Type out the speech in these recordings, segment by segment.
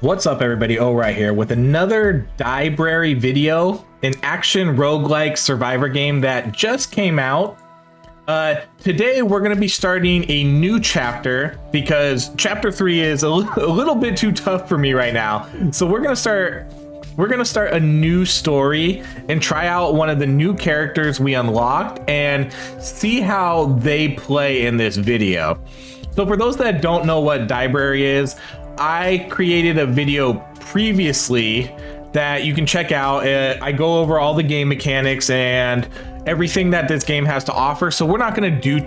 What's up, everybody? Right here with another Diebrary video, an action roguelike survivor game that just came out. Today we're going to be starting a new chapter because chapter 3 is a little bit too tough for me right now. So we're going to start a new story and try out one of the new characters we unlocked and see how they play in this video. So for those that don't know what Diebrary is, I created a video previously that you can check out. I go over all the game mechanics and everything that this game has to offer. So we're not going to do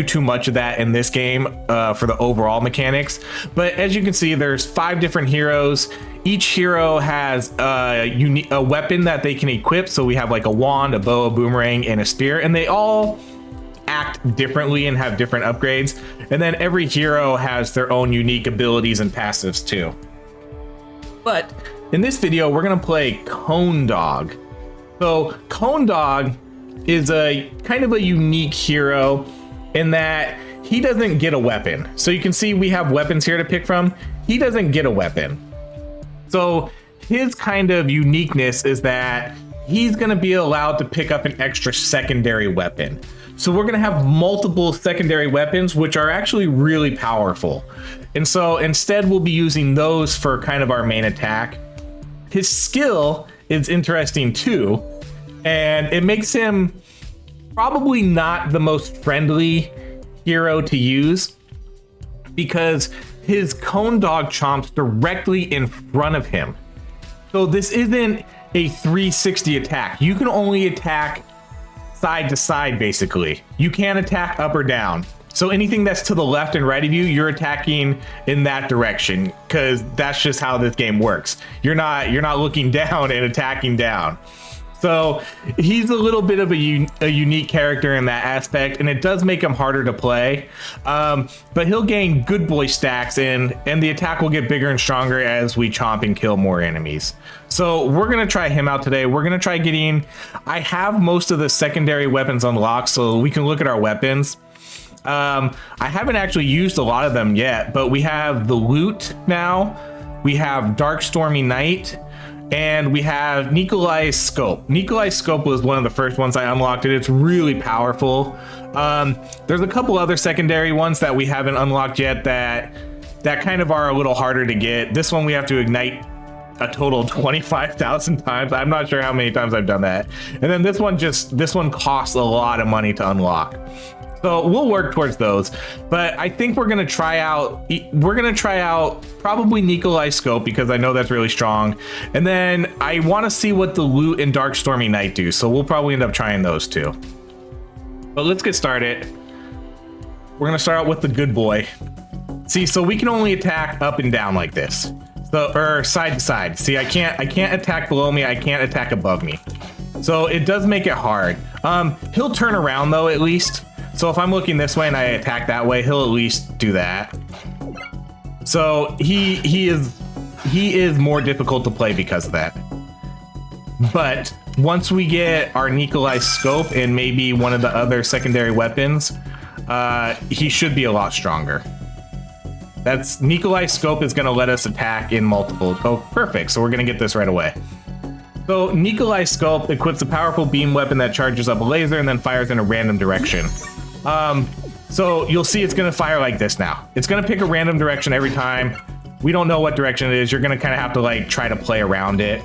too much of that in this game for the overall mechanics. But as you can see, there's 5 different heroes. Each hero has a weapon that they can equip. So we have like a wand, a bow, a boomerang, and a spear, and they all act differently and have different upgrades. And then every hero has their own unique abilities and passives too. But in this video, we're gonna play Cone Dog. So Cone Dog is a kind of a unique hero in that he doesn't get a weapon. So you can see we have weapons here to pick from. He doesn't get a weapon. So his kind of uniqueness is that he's gonna be allowed to pick up an extra secondary weapon. So we're gonna have multiple secondary weapons, which are actually really powerful. And so instead we'll be using those for kind of our main attack. His skill is interesting too, and it makes him probably not the most friendly hero to use because his Cone Dog chomps directly in front of him. So this isn't a 360 attack. You can only attack side to side, basically. You can't attack up or down. So anything that's to the left and right of you, you're attacking in that direction because that's just how this game works. You're not looking down and attacking down. So he's a little bit of a unique character in that aspect, and it does make him harder to play. But he'll gain good boy stacks, and the attack will get bigger and stronger as we chomp and kill more enemies. So we're gonna try him out today. We're gonna try getting. I have most of the secondary weapons unlocked, so we can look at our weapons. I haven't actually used a lot of them yet, but we have the loot now. We have Dark Stormy Night. And we have Nikolai's Scope. Nikolai's Scope was one of the first ones I unlocked. It's really powerful. There's a couple other secondary ones that we haven't unlocked yet that kind of are a little harder to get. This one we have to ignite a total of 25,000 times. I'm not sure how many times I've done that. And then this one costs a lot of money to unlock. So we'll work towards those, but I think we're gonna try out probably Nikolai's Scope because I know that's really strong, and then I want to see what the loot and Dark Stormy Night do. So we'll probably end up trying those too. But let's get started. We're gonna start out with the good boy. See, so we can only attack up and down like this, or side to side. See, I can't attack below me. I can't attack above me. So it does make it hard. He'll turn around though, at least. So if I'm looking this way and I attack that way, he'll at least do that. So he is more difficult to play because of that. But once we get our Nikolai's Scope and maybe one of the other secondary weapons, he should be a lot stronger. Nikolai's Scope is going to let us attack in multiple. Oh, perfect. So we're going to get this right away. So Nikolai's Scope equips a powerful beam weapon that charges up a laser and then fires in a random direction. So you'll see it's gonna fire like this now. It's gonna pick a random direction every time. We don't know what direction it is. You're gonna kind of have to like try to play around it.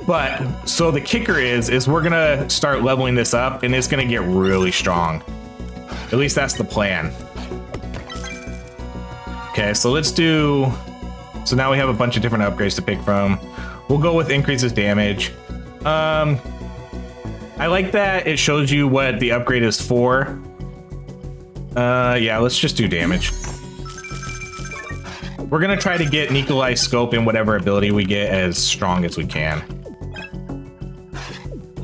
But so the kicker is we're gonna start leveling this up and it's gonna get really strong. At least that's the plan. Okay, so so now we have a bunch of different upgrades to pick from. We'll go with increases damage. I like that it shows you what the upgrade is for. Yeah, let's just do damage. We're gonna try to get Nikolai's Scope and whatever ability we get as strong as we can.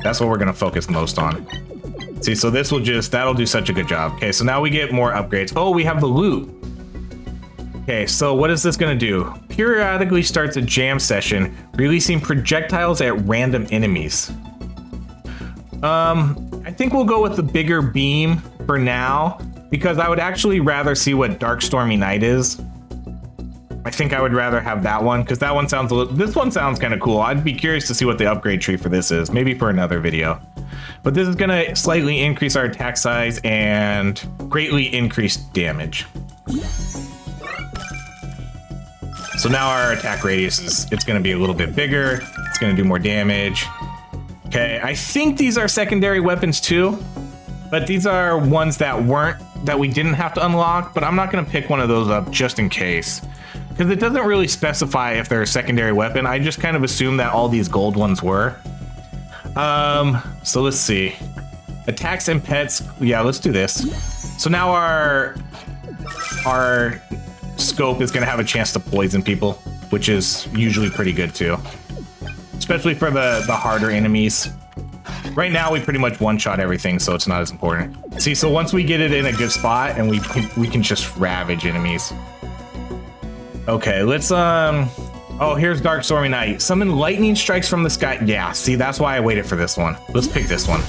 That's what we're gonna focus most on. See, so that'll do such a good job. Okay, so now we get more upgrades. Oh, we have the loot. Okay, so what is this gonna do? Periodically starts a jam session, releasing projectiles at random enemies. I think we'll go with the bigger beam for now because I would actually rather see what Dark Stormy Night is. I think I would rather have that one because that one sounds this one sounds kind of cool. I'd be curious to see what the upgrade tree for this is, maybe for another video. But this is gonna slightly increase our attack size and greatly increase damage. So now our attack radius is, it's gonna be a little bit bigger. It's gonna do more damage. Okay, I think these are secondary weapons too, but these are ones that we didn't have to unlock, but I'm not gonna pick one of those up just in case. Because it doesn't really specify if they're a secondary weapon. I just kind of assume that all these gold ones were. So let's see. Attacks and pets. Yeah, let's do this. So now our scope is going to have a chance to poison people, which is usually pretty good too. Especially for the harder enemies. Right now we pretty much one-shot everything, so it's not as important. See, so once we get it in a good spot and we can just ravage enemies. Okay, let's oh, here's Dark Stormy Night. Summon lightning strikes from the sky. Yeah, see, that's why I waited for this one. Let's pick this one.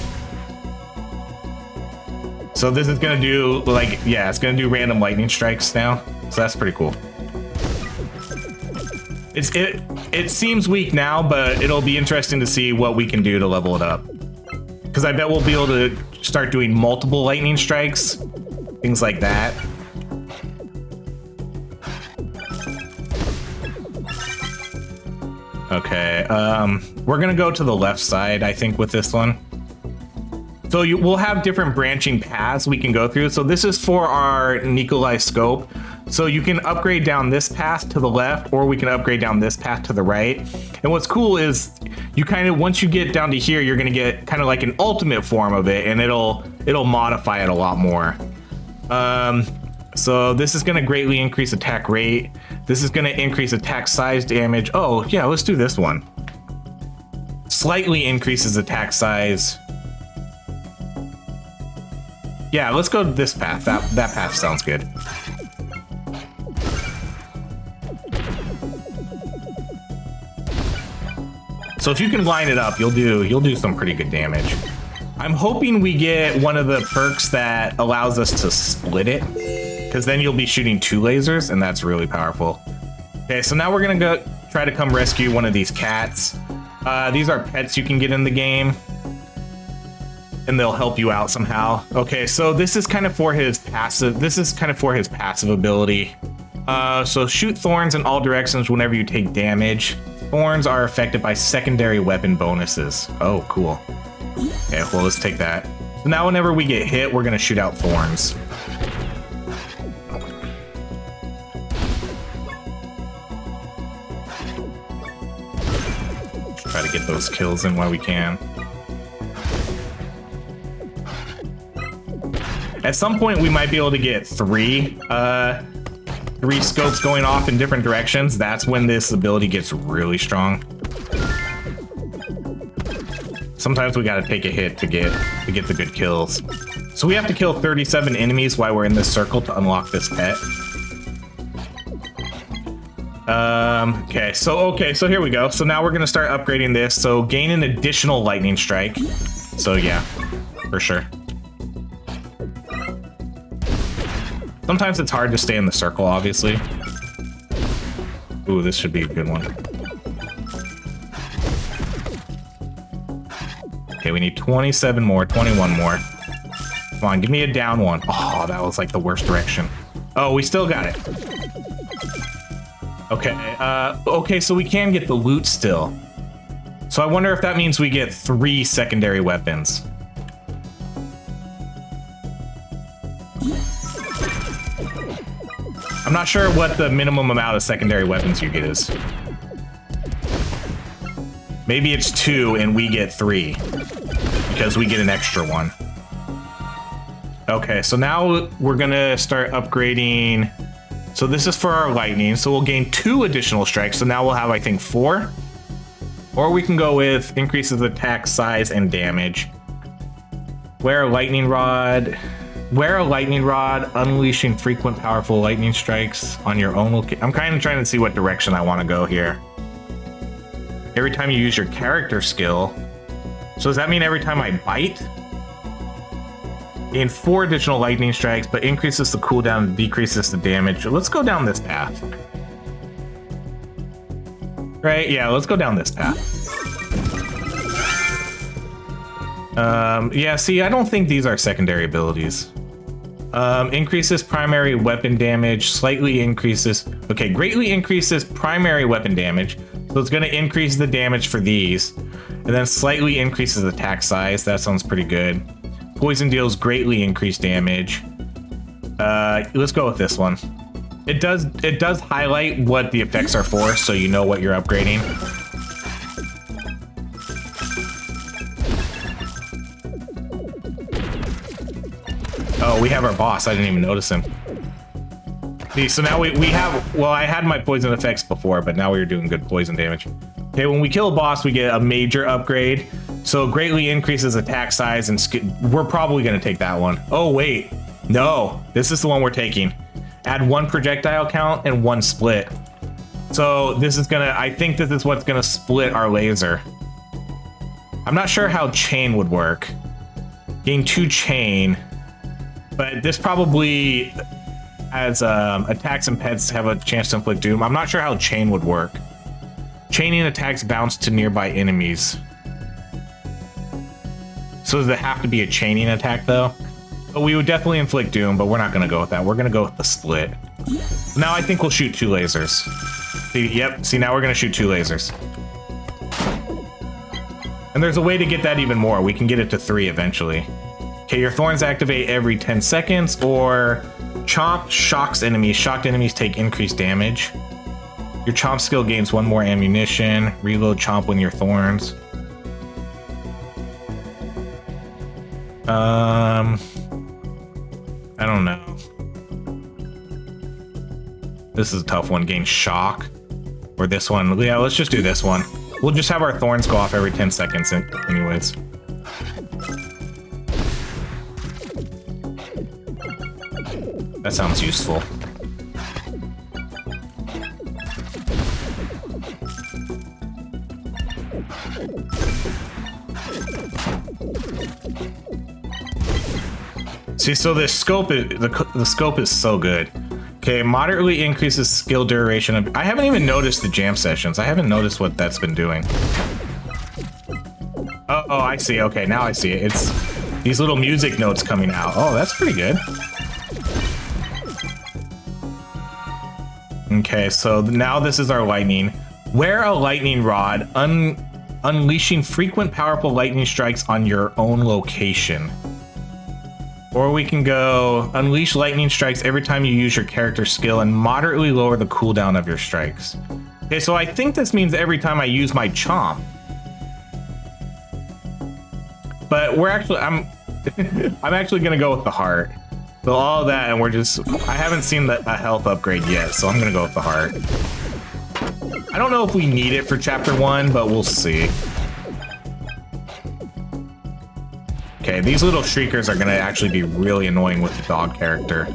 So this is gonna do like, yeah, it's gonna do random lightning strikes now. So that's pretty cool. It seems weak now, but it'll be interesting to see what we can do to level it up. Because I bet we'll be able to start doing multiple lightning strikes, things like that. Okay, we're gonna go to the left side, I think, with this one. So we'll have different branching paths we can go through. So this is for our Nikolai scope. So you can upgrade down this path to the left, or we can upgrade down this path to the right. And what's cool is you kind of, once you get down to here, you're gonna get kind of like an ultimate form of it, and it'll modify it a lot more. So this is gonna greatly increase attack rate. This is gonna increase attack size damage. Oh yeah, let's do this one. Slightly increases attack size. Yeah, let's go to this path. That path sounds good. So if you can line it up, you'll do some pretty good damage. I'm hoping we get one of the perks that allows us to split it, because then you'll be shooting 2 lasers, and that's really powerful. Okay, so now we're gonna go try to come rescue one of these cats. These are pets you can get in the game, and they'll help you out somehow. Okay, so this is kind of for his passive. This is kind of for his passive ability. So shoot thorns in all directions whenever you take damage. Thorns are affected by secondary weapon bonuses. Oh, cool. Okay, well, let's take that. So now whenever we get hit, we're gonna shoot out thorns. Try to get those kills in while we can. At some point, we might be able to get three scopes going off in different directions. That's when this ability gets really strong. Sometimes we gotta take a hit to get the good kills. So we have to kill 37 enemies while we're in this circle to unlock this pet. Okay, so here we go. So now we're gonna start upgrading this. So gain an additional lightning strike. So yeah, for sure. Sometimes it's hard to stay in the circle, obviously. Ooh, this should be a good one. Okay, we need 27 more, 21 more. Come on, give me a down one. Oh, that was like the worst direction. Oh, we still got it. Okay, okay, so we can get the loot still. So I wonder if that means we get 3 secondary weapons. I'm not sure what the minimum amount of secondary weapons you get is. Maybe it's 2 and we get 3 because we get an extra one. Okay, so now we're gonna start upgrading. So this is for our lightning, so we'll gain 2 additional strikes. So now we'll have, I think, 4. Or we can go with increases attack size and damage. Wear a lightning rod. Wear a lightning rod, unleashing frequent powerful lightning strikes on your own. I'm kind of trying to see what direction I want to go here. Every time you use your character skill. So does that mean every time I bite? Gain 4 additional lightning strikes, but increases the cooldown and decreases the damage. Let's go down this path. Right? Yeah, let's go down this path. Yeah, see, I don't think these are secondary abilities. Increases primary weapon damage, slightly increases... Okay, greatly increases primary weapon damage. So it's going to increase the damage for these. And then slightly increases attack size. That sounds pretty good. Poison deals greatly increased damage. Let's go with this one. It does highlight what the effects are for, so you know what you're upgrading. Oh, we have our boss. I didn't even notice him. See, so now we have... Well, I had my poison effects before, but now we're doing good poison damage. Okay, when we kill a boss, we get a major upgrade. So greatly increases attack size and we're probably going to take that one. Oh, wait. No, this is the one we're taking. Add 1 projectile count and 1 split. So this is going to... I think this is what's going to split our laser. I'm not sure how chain would work. Gain 2 chain. But this probably has attacks and pets have a chance to inflict doom. I'm not sure how chain would work. Chaining attacks bounce to nearby enemies. So does it have to be a chaining attack though? But we would definitely inflict doom, but we're not going to go with that. We're going to go with the split. Now I think we'll shoot 2 lasers. See, yep. See, now we're going to shoot 2 lasers. And there's a way to get that even more. We can get it to 3 eventually. Okay, your thorns activate every 10 seconds, or Chomp shocks enemies. Shocked enemies take increased damage. Your Chomp skill gains 1 more ammunition. Reload Chomp when your thorns. I don't know. This is a tough one. Gain shock. Or this one. Yeah, let's just do this one. We'll just have our thorns go off every 10 seconds anyways. That sounds useful. See, so the scope is so good. Okay, moderately increases skill duration. I haven't even noticed the jam sessions. I haven't noticed what that's been doing. Oh, I see. Okay, now I see it. It's these little music notes coming out. Oh, that's pretty good. Okay, so now this is our lightning. Wear a lightning rod, unleashing frequent powerful lightning strikes on your own location. Or we can go unleash lightning strikes every time you use your character skill and moderately lower the cooldown of your strikes. Okay, so I think this means every time I use my Chomp. But we're actually, I'm actually gonna go with the heart. So all of that, and we're just, I haven't seen a health upgrade yet, so I'm gonna go with the heart. I don't know if we need it for chapter 1, but we'll see. Okay, these little shriekers are gonna actually be really annoying with the dog character.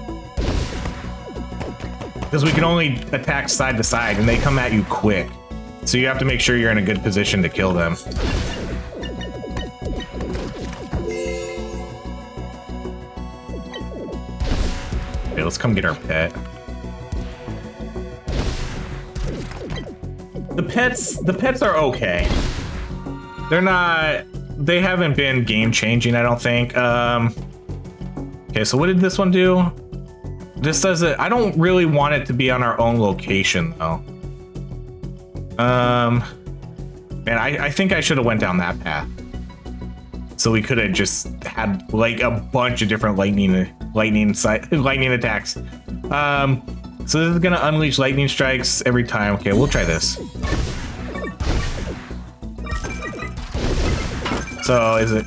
Because we can only attack side to side, and they come at you quick. So you have to make sure you're in a good position to kill them. Okay, let's come get our pet. The pets are okay. They haven't been game changing, I don't think. Okay, so what did this one do? This does it. I don't really want it to be on our own location though. Man, I think I should have went down that path. So we could have just had like a bunch of different lightning attacks. So this is gonna unleash lightning strikes every time. Okay, we'll try this. So is it?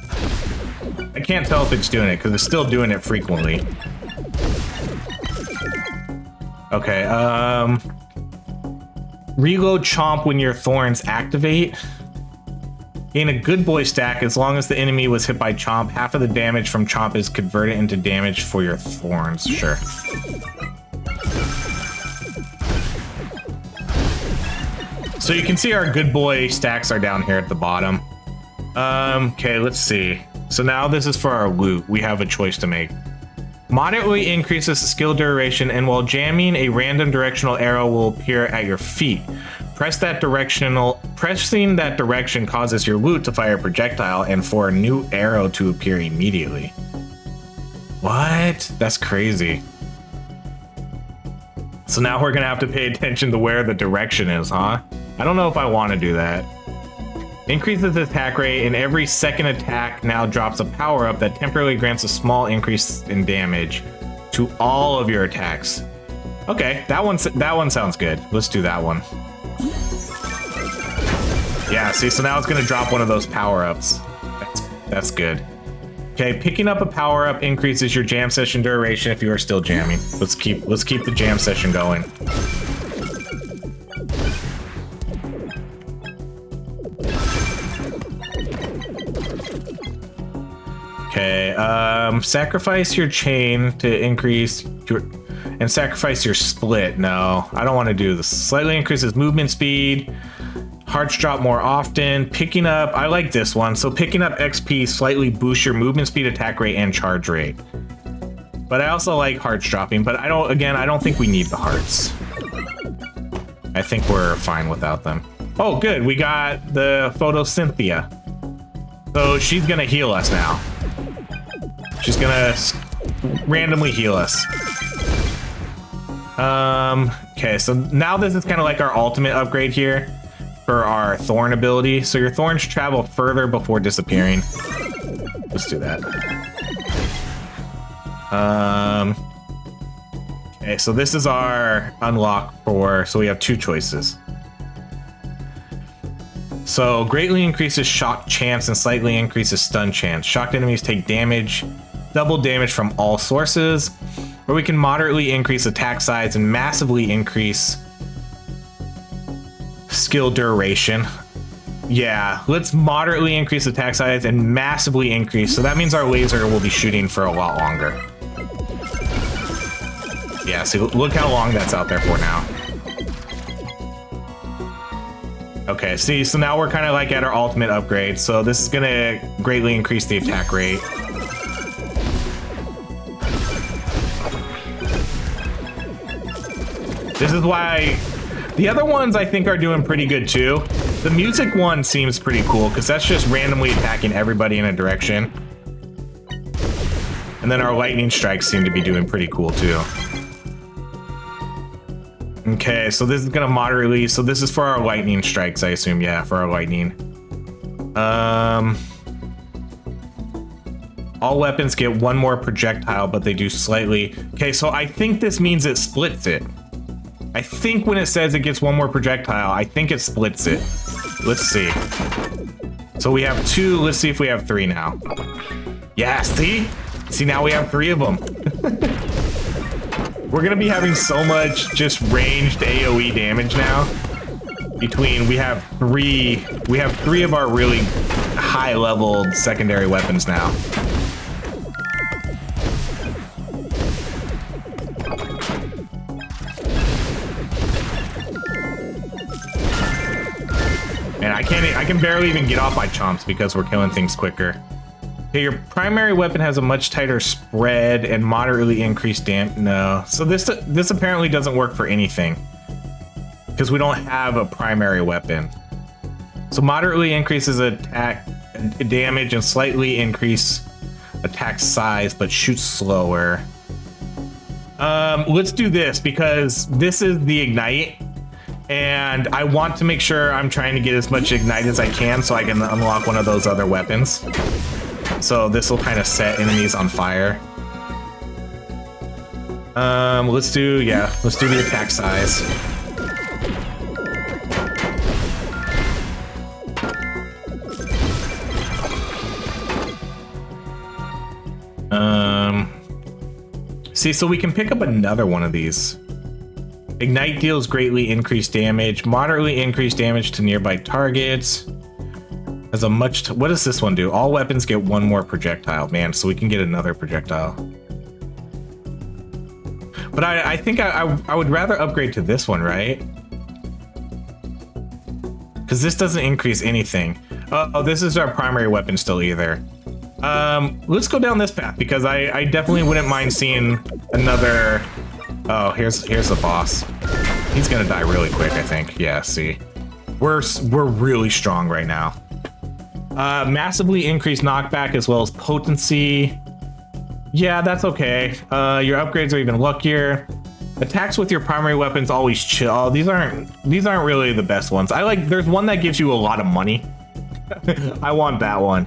I can't tell if it's doing it because it's still doing it frequently. Okay. Reload Chomp when your thorns activate. Gain a good boy stack as long as the enemy was hit by Chomp. Half of the damage from Chomp is converted into damage for your thorns. Sure. So you can see our good boy stacks are down here at the bottom. Okay, let's see. So now this is for our loot. We have a choice to make. Moderately increases skill duration, and while jamming, a random directional arrow will appear at your feet. Pressing that direction causes your loot to fire a projectile and for a new arrow to appear immediately. What? That's crazy. So now we're gonna have to pay attention to where the direction is, huh? I don't know if I want to do that. Increases attack rate, and every second attack now drops a power-up that temporarily grants a small increase in damage to all of your attacks. Okay, that one sounds good. Let's do that one. Yeah, see, so now it's gonna drop one of those power-ups. That's good. Okay, picking up a power-up increases your jam session duration if you are still jamming. Let's keep the jam session going. Okay, sacrifice your chain to increase your, and sacrifice your split. No, I don't want to do this. Slightly increases movement speed. Hearts drop more often. Picking up, I like this one. So picking up XP slightly boosts your movement speed, attack rate, and charge rate. But I also like hearts dropping, but I don't think we need the hearts. I think we're fine without them. Oh, good, we got the Photosynthia. So she's gonna heal us now. She's gonna randomly heal us. Okay, so now this is kind of like our ultimate upgrade here for our thorn ability. So your thorns travel further before disappearing. Let's do that. Okay, so this is our unlock so we have two choices. So greatly increases shock chance and slightly increases stun chance. Shocked enemies take damage, double damage from all sources, or we can moderately increase attack size and massively increase skill duration. Yeah, let's moderately increase attack size and massively increase. So that means our laser will be shooting for a lot longer. Yeah, see, look how long that's out there for now. Okay, see, so now we're kind of like at our ultimate upgrade. So this is gonna greatly increase the attack rate. This is why the other ones I think are doing pretty good too. The music one seems pretty cool because that's just randomly attacking everybody in a direction. And then our lightning strikes seem to be doing pretty cool too. Okay, so this is gonna moderately, so this is for our lightning strikes, I assume. Yeah, for our lightning. All weapons get one more projectile, but they do slightly. Okay, so I think this means it splits it. I think when it says it gets one more projectile, I think it splits it. Let's see. So we have two, let's see if we have three now. Yeah, see? See, now we have three of them. We're gonna be having so much just ranged AoE damage now. We have three of our really high leveled secondary weapons now. And I can barely even get off my chomps because we're killing things quicker. Okay, your primary weapon has a much tighter spread and moderately increased damage. No, so this apparently doesn't work for anything because we don't have a primary weapon. So moderately increases attack damage and slightly increase attack size, but shoots slower. Let's do this because this is the ignite. And I want to make sure I'm trying to get as much ignite as I can so I can unlock one of those other weapons. So this will kind of set enemies on fire. Let's do the attack size. See, so we can pick up another one of these. Ignite deals greatly increased damage, moderately increased damage to nearby targets. Has a what does this one do? All weapons get one more projectile, man, so we can get another projectile. But I think I would rather upgrade to this one, right? Because this doesn't increase anything. Oh, this is our primary weapon still either. Let's go down this path because I definitely wouldn't mind seeing another. Oh, here's the boss. He's gonna die really quick, I think. Yeah, see. We're really strong right now. Massively increased knockback as well as potency. Yeah, that's okay. Your upgrades are even luckier. Attacks with your primary weapons always chill. Oh, these aren't really the best ones. There's one that gives you a lot of money. I want that one.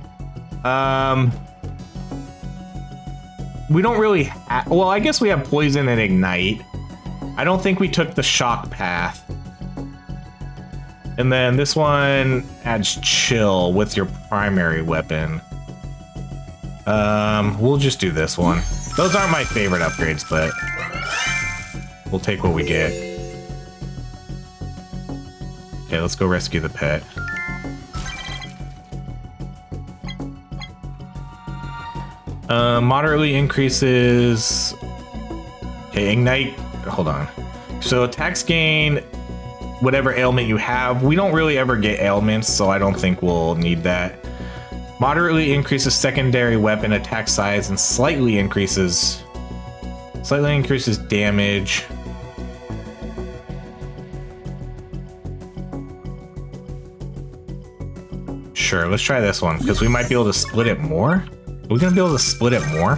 We don't really well, I guess we have poison and ignite. I don't think we took the shock path. And then this one adds chill with your primary weapon. We'll just do this one. Those aren't my favorite upgrades, but we'll take what we get. Okay, let's go rescue the pet. Moderately increases... Okay, ignite... Hold on. So attacks gain whatever ailment you have. We don't really ever get ailments, so I don't think we'll need that. Moderately increases secondary weapon attack size and slightly increases damage. Sure, let's try this one, because we might be able to split it more. Are we gonna be able to split it more?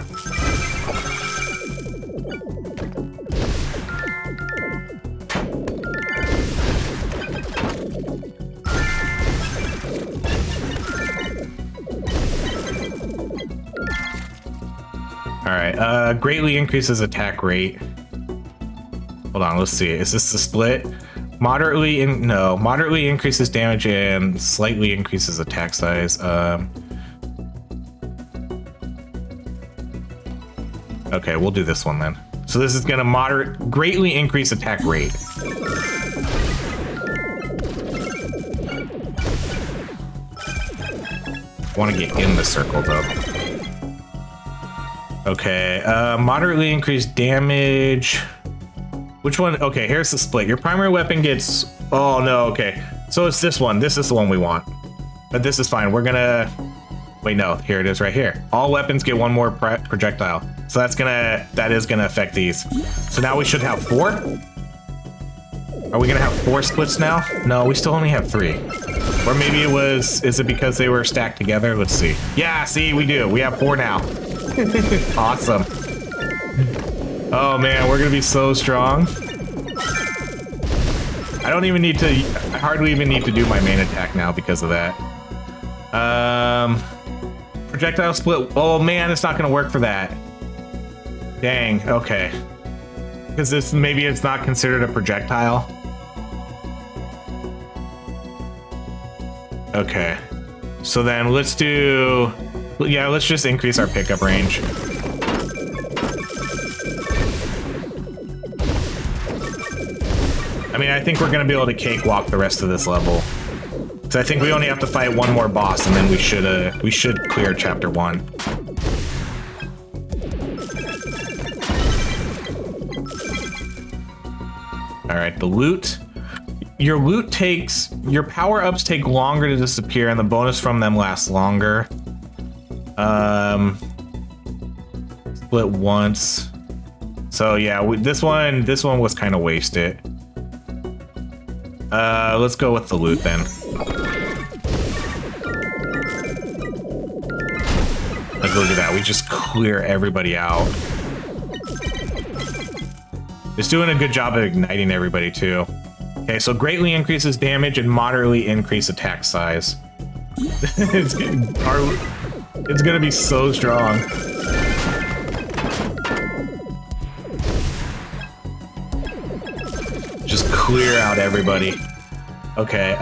Alright, greatly increases attack rate. Hold on, let's see. Is this the split? Moderately increases damage and slightly increases attack size. Okay, we'll do this one then. So this is gonna greatly increase attack rate. Want to get in the circle though. Okay, moderately increased damage. Which one? Okay, here's the split. Your primary weapon gets... Oh no, okay. So it's this one. This is the one we want. But this is fine. We're gonna... Wait, no. Here it is right here. All weapons get one more projectile. So that is gonna affect these. So now we should have 4? Are we gonna have 4 splits now? No, we still only have 3. Or maybe is it because they were stacked together? Let's see. Yeah, see, we do. We have 4 now. Awesome. Oh man, we're gonna be so strong. I hardly even need to do my main attack now because of that. Projectile split. Oh man, it's not gonna work for that. Dang, okay. Because maybe it's not considered a projectile. Okay. So then let's just increase our pickup range. I mean, I think we're gonna be able to cakewalk the rest of this level. So I think we only have to fight one more boss, and then we should clear chapter 1. All right, the loot. Your power-ups take longer to disappear, and the bonus from them lasts longer. Split once. So yeah, this one was kind of wasted. Let's go with the loot then. Like, look at that. We just clear everybody out. It's doing a good job of igniting everybody too. Okay, so greatly increases damage and moderately increase attack size. It's gonna be so strong. Just clear out everybody. Okay,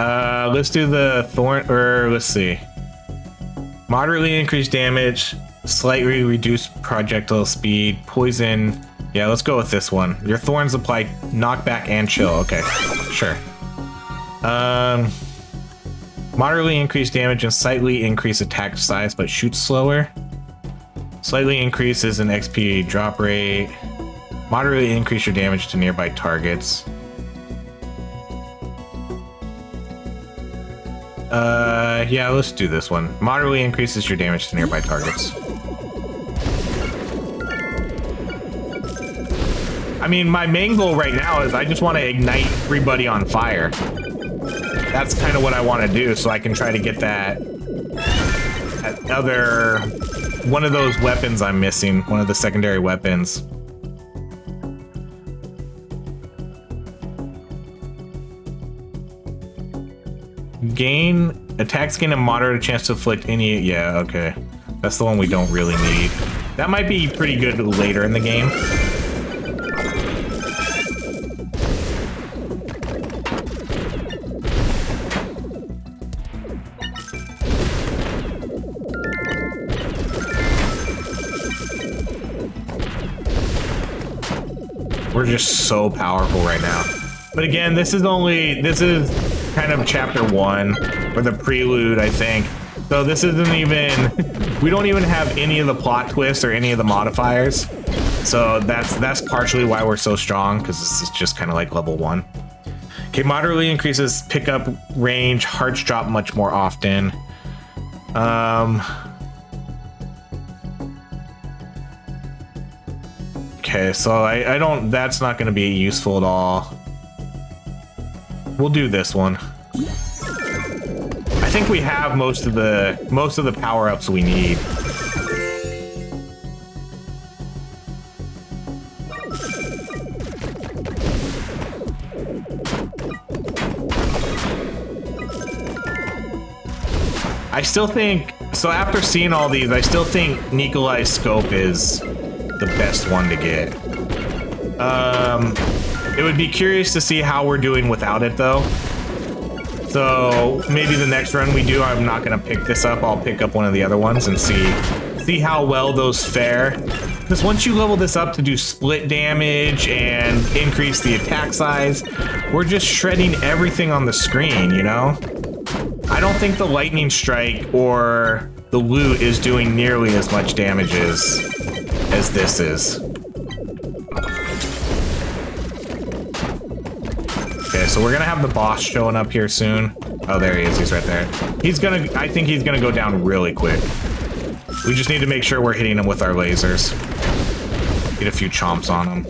let's do the thorn, let's see. Moderately increased damage, slightly reduced projectile speed, poison. Yeah, let's go with this one. Your thorns apply knockback and chill. Okay, sure. Moderately increased damage and slightly increased attack size, but shoots slower. Slightly increases in XP drop rate. Moderately increase your damage to nearby targets. Yeah, let's do this one. Moderately increases your damage to nearby targets. I mean, my main goal right now is I just want to ignite everybody on fire. That's kind of what I want to do, so I can try to get that other one of those weapons I'm missing, one of the secondary weapons. Attacks gain a moderate chance to inflict any. Yeah, okay. That's the one we don't really need. That might be pretty good later in the game. We're just so powerful right now. But again, this is kind of chapter 1, or the prelude, I think. So this isn't even, we don't even have any of the plot twists or any of the modifiers. So that's partially why we're so strong, because this is just kind of like level 1. Okay, moderately increases pickup range, hearts drop much more often. Okay, so I don't, that's not going to be useful at all. We'll do this one. I think we have most of the power-ups we need. I still think, so after seeing all these, I still think Nikolai's scope is the best one to get. It would be curious to see how we're doing without it, though. So maybe the next run we do, I'm not gonna pick this up. I'll pick up one of the other ones and see how well those fare. Because once you level this up to do split damage and increase the attack size, we're just shredding everything on the screen, you know? I don't think the lightning strike or the loot is doing nearly as much damage as this is. Okay, so we're gonna have the boss showing up here soon. Oh, there he is. He's right there. I think he's gonna go down really quick. We just need to make sure we're hitting him with our lasers. Get a few chomps on him.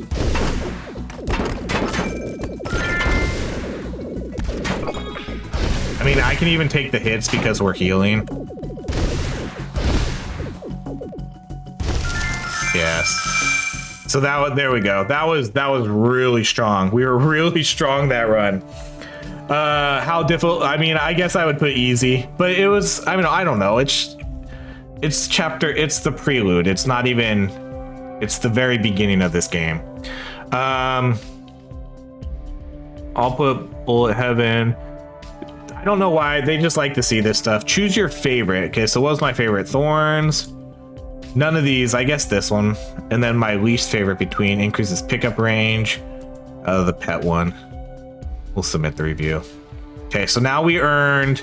I mean, I can even take the hits because we're healing. Yes. So there we go. That was really strong. We were really strong that run. How difficult? I mean, I guess I would put easy, but it was. I mean, I don't know. It's the prelude. It's not even. It's the very beginning of this game. I'll put Bullet Heaven. I don't know why they just like to see this stuff. Choose your favorite. Okay, so what was my favorite? Thorns. None of these, I guess this one. And then my least favorite between increases pickup range. The pet one. We'll submit the review. Okay, so now we earned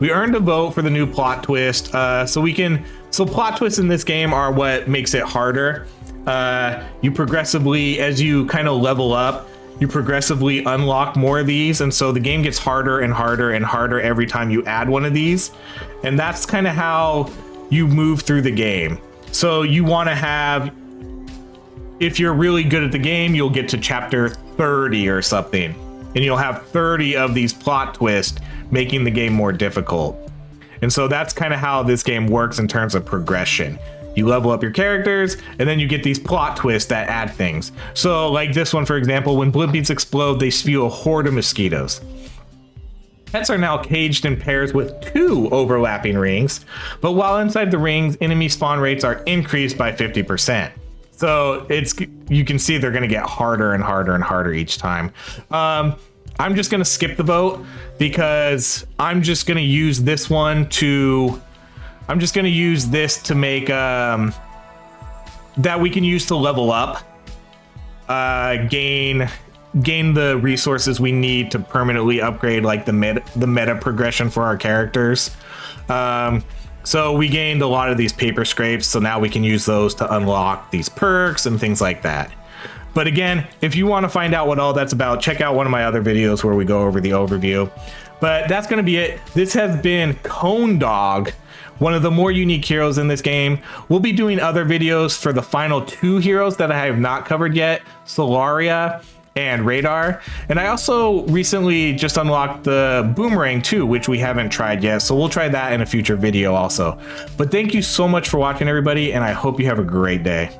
a vote for the new plot twist. So plot twists in this game are what makes it harder. You progressively, as you kind of level up, you progressively unlock more of these, and so the game gets harder and harder and harder every time you add one of these. And that's kind of how you move through the game. So you want to have, if you're really good at the game, you'll get to chapter 30 or something, and you'll have 30 of these plot twists, making the game more difficult. And so that's kind of how this game works in terms of progression. You level up your characters, and then you get these plot twists that add things. So like this one, for example, when blimpies explode, they spew a horde of mosquitoes. Pets are now caged in pairs with 2 overlapping rings, but while inside the rings, enemy spawn rates are increased by 50%. So you can see they're gonna get harder and harder and harder each time. I'm just gonna skip the vote because I'm just gonna use this one to, I'm just gonna use this to make, that we can use to level up, gain the resources we need to permanently upgrade like the meta progression for our characters. So we gained a lot of these paper scrapes, so now we can use those to unlock these perks and things like that. But again, if you want to find out what all that's about, check out one of my other videos where we go over the overview. But that's going to be it. This has been Cone Dog, one of the more unique heroes in this game. We'll be doing other videos for the final 2 heroes that I have not covered yet, Solaria and Radar. And I also recently just unlocked the Boomerang too, which we haven't tried yet. So we'll try that in a future video also. But thank you so much for watching, everybody, and I hope you have a great day.